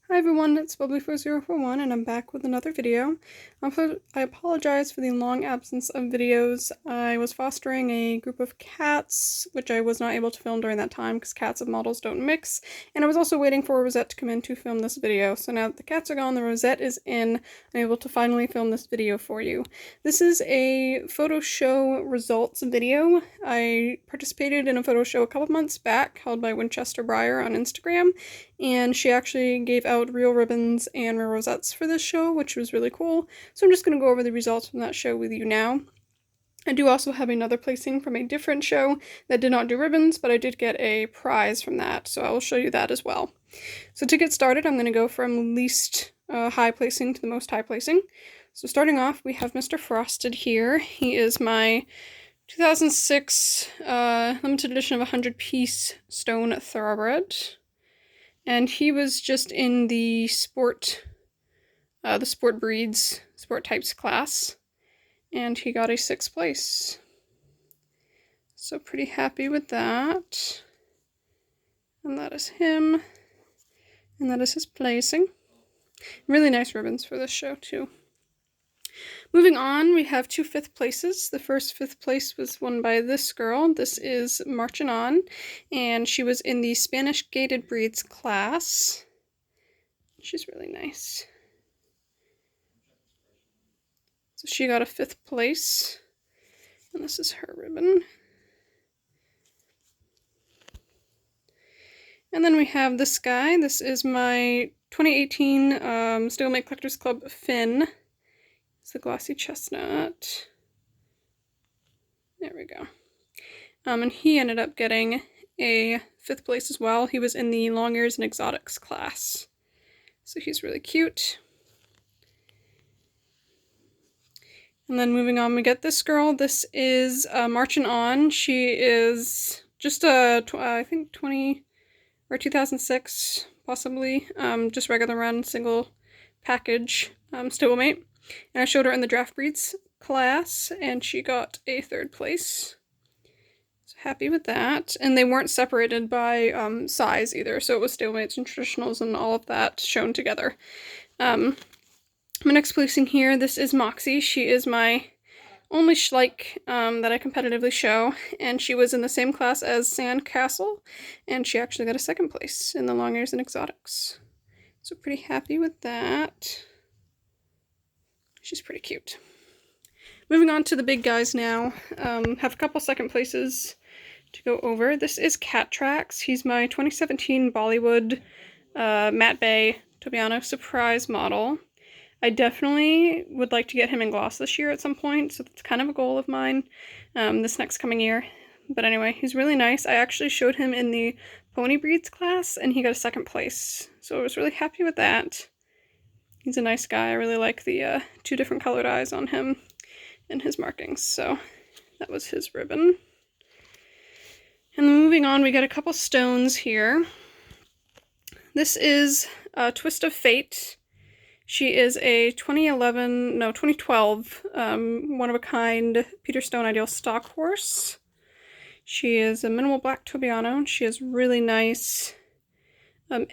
Hi everyone, it's Bubbly4041 and I'm back with another video. I apologize for the long absence of videos. I was fostering a group of cats, which I was not able to film during that time because cats and models don't mix, and I was also waiting for Rosette to come in to film this video. So now that the cats are gone, the Rosette is in, I'm able to finally film this video for you. This is a photo show results video. I participated in a photo show a couple months back held by Winchester Breyer on Instagram, and she actually gave out real ribbons and real rosettes for this show, which was really cool. So I'm just going to go over the results from that show with you now. I do also have another placing from a different show that did not do ribbons, but I did get a prize from that, so I will show you that as well. So to get started, I'm going to go from least high placing to the most high placing. So starting off, we have Mr. Frosted here. He is my 2006 limited edition of 100-piece stone thoroughbred. And he was just in the sport breeds, sport types class, and he got a 6th place. So pretty happy with that. And that is him, and that is his placing. Really nice ribbons for this show too. Moving on, we have 2 5th places. The first 5th place was won by this girl. This is Marching On, and she was in the Spanish Gaited Breeds class. She's really nice. So she got a 5th place, and this is her ribbon. And then we have this guy. This is my 2018 Stablemate Collectors Club Finn. It's the glossy chestnut. There we go. And he ended up getting a 5th place as well. He was in the long ears and exotics class. So he's really cute. And then moving on, we get this girl. This is Marching On. She is just I think 20 or 2006, possibly. Just regular run, single package stablemate. And I showed her in the draft breeds class, and she got a 3rd place. So happy with that. And they weren't separated by size either, so it was stablemates and traditionals and all of that shown together. My next placing here, this is Moxie. She is my only Schleich that I competitively show, and she was in the same class as Sandcastle, and she actually got a 2nd place in the long ears and exotics. So pretty happy with that. She's pretty cute. Moving on to the big guys now. Have a couple 2nd places to go over. This is Cat Tracks. He's my 2017 Bollywood Matt Bay Tobiano surprise model. I definitely would like to get him in gloss this year at some point, so that's kind of a goal of mine this next coming year. But anyway, he's really nice. I actually showed him in the pony breeds class, and he got a 2nd place, so I was really happy with that. He's a nice guy. I really like the 2 different colored eyes on him and his markings, so that was his ribbon. And then moving on, we get a couple stones here. This is Twist of Fate. She is a 2012 one-of-a-kind Peter Stone Ideal stock horse. She is a minimal black Tobiano, and she has really nice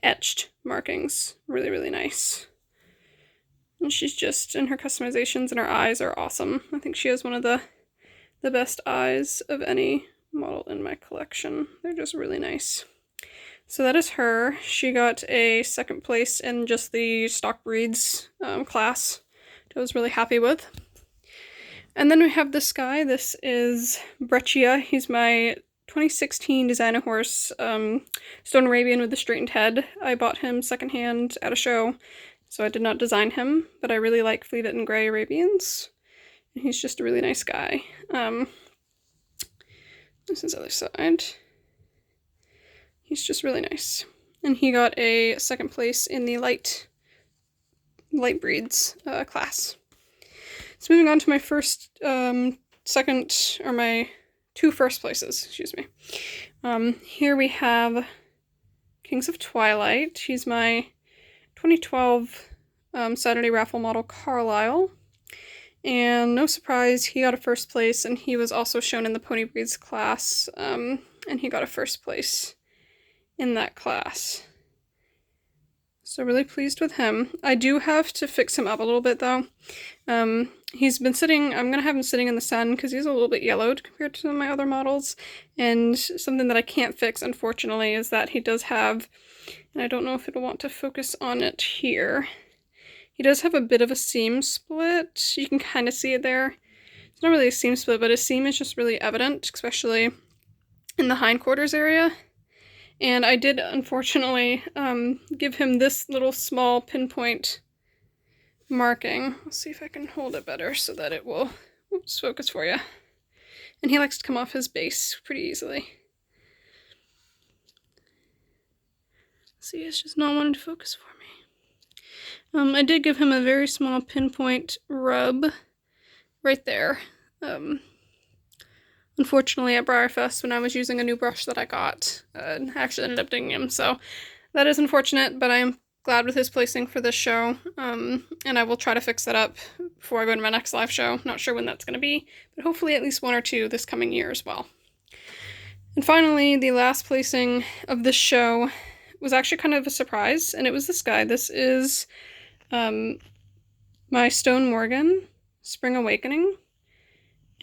etched markings. Really, really nice. And she's just, and her customizations and her eyes are awesome. I think she has one of the best eyes of any model in my collection. They're just really nice. So that is her. She got a 2nd place in just the stock breeds class, which I was really happy with. And then we have this guy. This is Breccia. He's my 2016 designer horse, Stone Arabian with the straightened head. I bought him secondhand at a show, so I did not design him, but I really like Fleet and Gray Arabians. And he's just a really nice guy. This is the other side. He's just really nice. And he got a 2nd place in the light breeds class. So moving on to my my 2 1st places, excuse me. Here we have Kings of Twilight. He's my 2012 Saturday raffle model Carlisle. And no surprise, he got a 1st place, and he was also shown in the pony breeds class, and he got a 1st place in that class. So really pleased with him. I do have to fix him up a little bit though. He's been sitting, I'm gonna have him sitting in the sun because he's a little bit yellowed compared to my other models. And something that I can't fix, unfortunately, is that he does have, and I don't know if it'll want to focus on it here, he does have a bit of a seam split. You can kind of see it there. It's not really a seam split, but his seam is just really evident, especially in the hindquarters area. And I did, unfortunately, give him this little small pinpoint marking. Let's see if I can hold it better so that it will, oops, focus for you. And he likes to come off his base pretty easily. See, it's just not wanting to focus for me. I did give him a very small pinpoint rub right there. Unfortunately, at Breyerfest, when I was using a new brush that I got, I actually ended up dinging him, so that is unfortunate, but I am glad with his placing for this show, and I will try to fix that up before I go to my next live show. Not sure when that's going to be, but hopefully at least 1 or 2 this coming year as well. And finally, the last placing of this show was actually kind of a surprise, and it was this guy. This is my Stone Morgan Spring Awakening.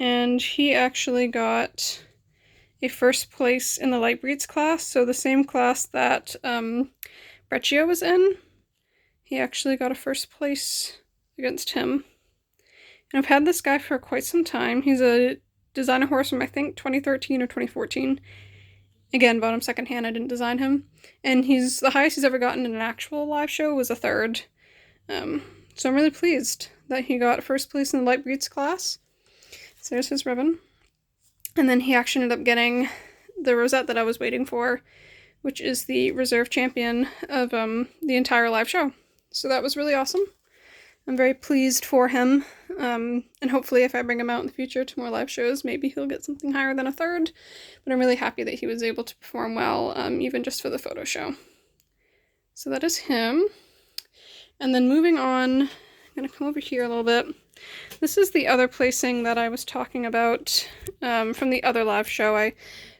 And he actually got a first place in the Lightbreeds class, so the same class that Breccia was in. He actually got a first place against him. And I've had this guy for quite some time. He's a designer horse from, I think, 2013 or 2014. Again, bought him secondhand, I didn't design him. And he's the highest he's ever gotten in an actual live show was a 3rd. So I'm really pleased that he got first place in the Lightbreeds class. So there's his ribbon. And then he actually ended up getting the rosette that I was waiting for, which is the reserve champion of the entire live show. So that was really awesome. I'm very pleased for him. And hopefully if I bring him out in the future to more live shows, maybe he'll get something higher than a 3rd. But I'm really happy that he was able to perform well, even just for the photo show. So that is him. And then moving on, I'm going to come over here a little bit. This is the other placing that I was talking about from the other live show. I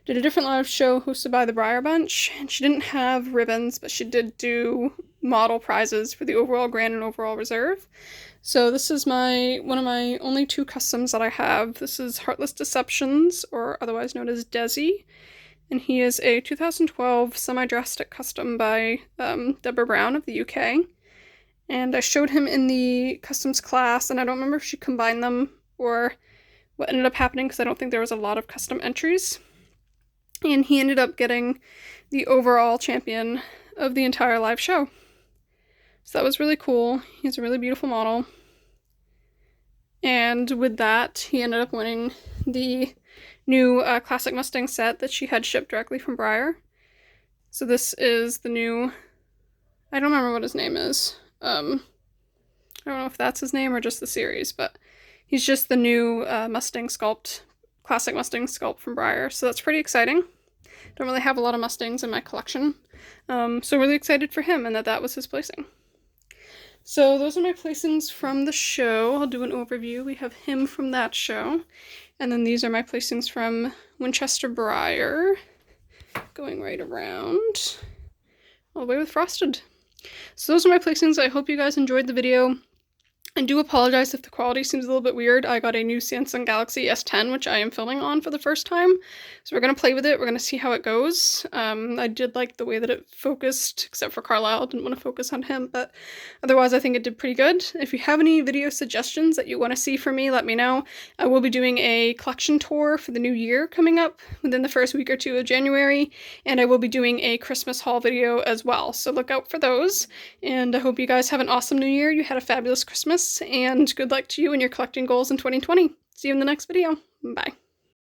did a different live show hosted by the Breyer Bunch, and she didn't have ribbons, but she did do model prizes for the overall grand and overall reserve. So this is one of my only 2 customs that I have. This is Heartless Deceptions, or otherwise known as Desi, and he is a 2012 semi-drastic custom by Deborah Brown of the UK. And I showed him in the customs class, and I don't remember if she combined them or what ended up happening because I don't think there was a lot of custom entries. And he ended up getting the overall champion of the entire live show. So that was really cool. He's a really beautiful model. And with that, he ended up winning the new Classic Mustang set that she had shipped directly from Breyer. So this is the new, I don't remember what his name is. I don't know if that's his name or just the series, but he's just the new Mustang sculpt, Classic Mustang sculpt from Breyer, so that's pretty exciting. Don't really have a lot of Mustangs in my collection, so really excited for him and that was his placing. So those are my placings from the show. I'll do an overview. We have him from that show, and then these are my placings from Winchester Breyer, going right around, all the way with Frosted. So those are my placings. I hope you guys enjoyed the video. I do apologize if the quality seems a little bit weird. I got a new Samsung Galaxy S10, which I am filming on for the first time. So we're going to play with it. We're going to see how it goes. I did like the way that it focused, except for Carlisle. Didn't want to focus on him, but otherwise I think it did pretty good. If you have any video suggestions that you want to see from me, let me know. I will be doing a collection tour for the new year coming up within the first week or 2 of January, and I will be doing a Christmas haul video as well. So look out for those, and I hope you guys have an awesome new year. You had a fabulous Christmas, and good luck to you and your collecting goals in 2020. See you in the next video. Bye.